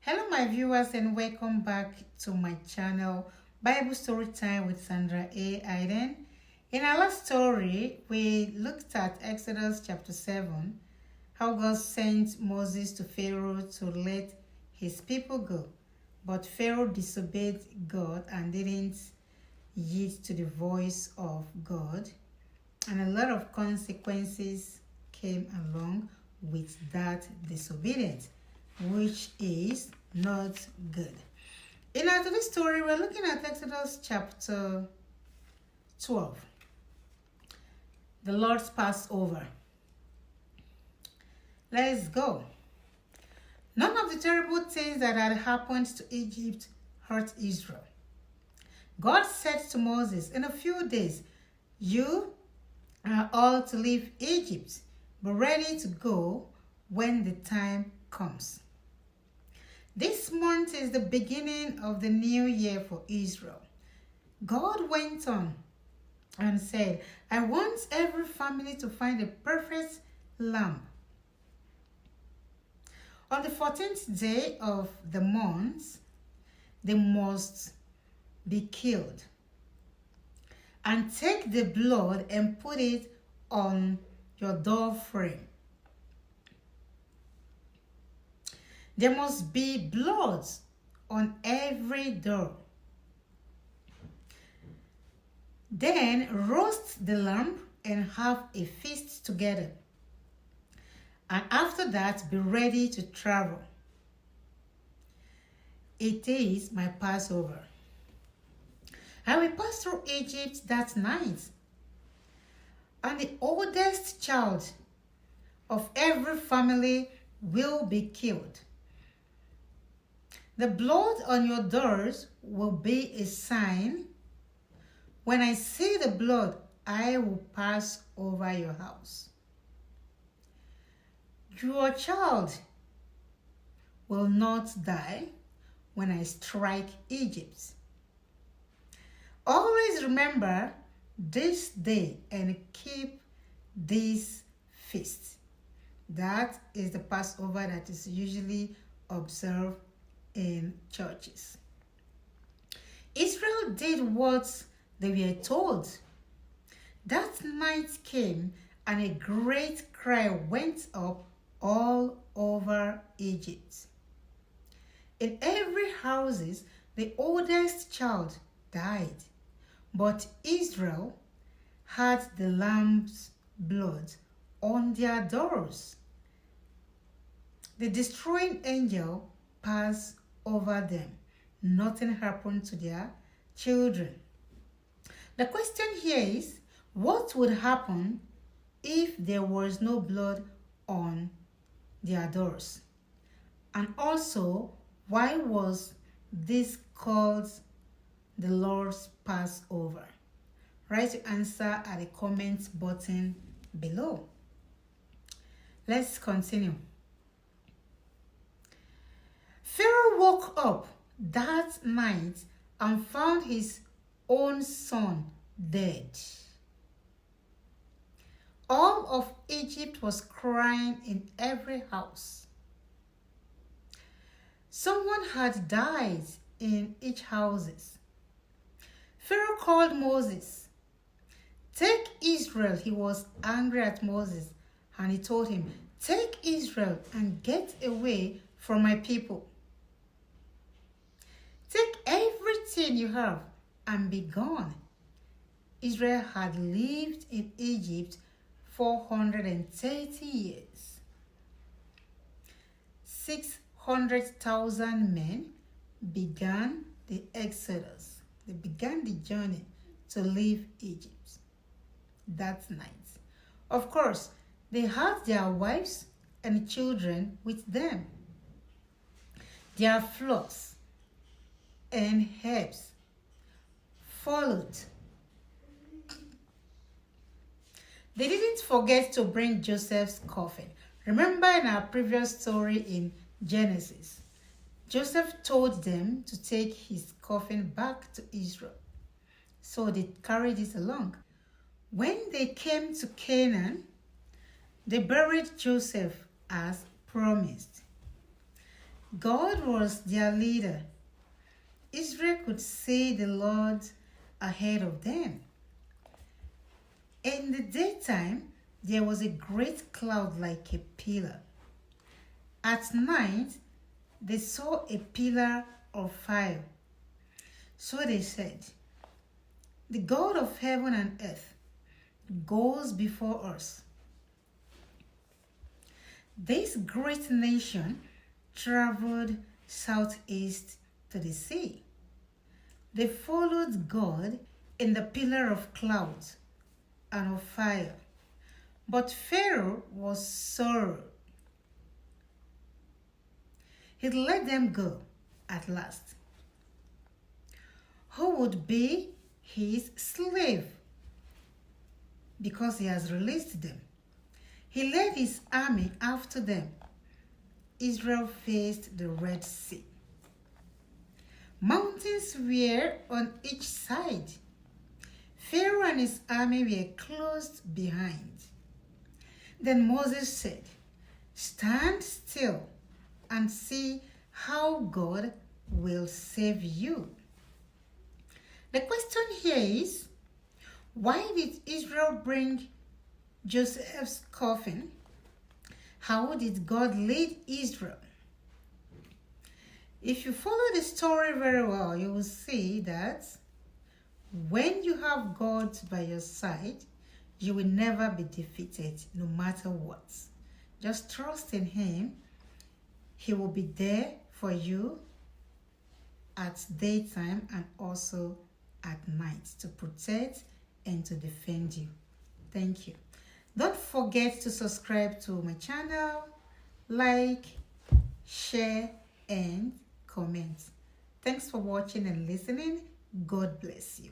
Hello my viewers and welcome back to my channel Bible Story Time with Sandra A. Aiden. In our last story, we looked at Exodus chapter 7, how God sent Moses to Pharaoh to let his people go. But Pharaoh disobeyed God and didn't yield to the voice of God. And a lot of consequences came along with that disobedience, which is not good. In our today's story, we're looking at Exodus chapter 12, the Lord's Passover. Let's go. None of the terrible things that had happened to Egypt hurt Israel. God said to Moses, "In a few days, you are all to leave Egypt, but ready to go when the time comes." This month is the beginning of the new year for Israel. God went on and said, "I want every family to find a perfect lamb. On the 14th day of the month, they must be killed. And take the blood and put it on your door frame. There must be blood on every door. Then roast the lamb and have a feast together. And after that, be ready to travel. It is my Passover. I will pass through Egypt that night, and the oldest child of every family will be killed. The blood on your doors will be a sign. When I see the blood, I will pass over your house. Your child will not die when I strike Egypt. Always remember this day and keep this feast." That is the Passover that is usually observed in churches. Israel did what they were told. That night came and a great cry went up all over Egypt. In every house, the oldest child died, but Israel had the lamb's blood on their doors. The destroying angel passed over them. Nothing happened to their children. The question here is, what would happen if there was no blood on their doors? And also, why was this called the Lord's Passover? Write your answer at the comment button below. Let's continue. Pharaoh woke up that night and found his own son dead. All of Egypt was crying in every house. Someone had died in each house. Pharaoh called Moses. "Take Israel." He was angry at Moses and he told him, "Take Israel and get away from my people. Take everything you have and be gone." Israel had lived in Egypt 430 years. 600,000 men began the Exodus. They began the journey to leave Egypt that night. Of course, they had their wives and children with them. Their flocks and herds followed. They didn't forget to bring Joseph's coffin. Remember in our previous story in Genesis, Joseph told them to take his coffin back to Israel. So they carried it along. When they came to Canaan, they buried Joseph as promised. God was their leader. Israel could see the Lord ahead of them. In the daytime, there was a great cloud like a pillar. At night, they saw a pillar of fire. So they said, "The God of heaven and earth goes before us." This great nation traveled southeast to the sea. They followed God in the pillar of clouds and of fire. But Pharaoh was sorry. He let them go at last. Who would be his slave? Because he has released them. He led his army after them. Israel faced the Red Sea. Mountains were on each side. Pharaoh and his army were close behind. Then Moses said, "Stand still and see how God will save you." The question here is, why did Israel bring Joseph's coffin? How did God lead Israel? If you follow the story very well, you will see that when you have God by your side, you will never be defeated no matter what. Just trust in Him. He will be there for you at daytime and also at night to protect and to defend you. Thank you. Don't forget to subscribe to my channel, like, share, and comment. Thanks for watching and listening. God bless you.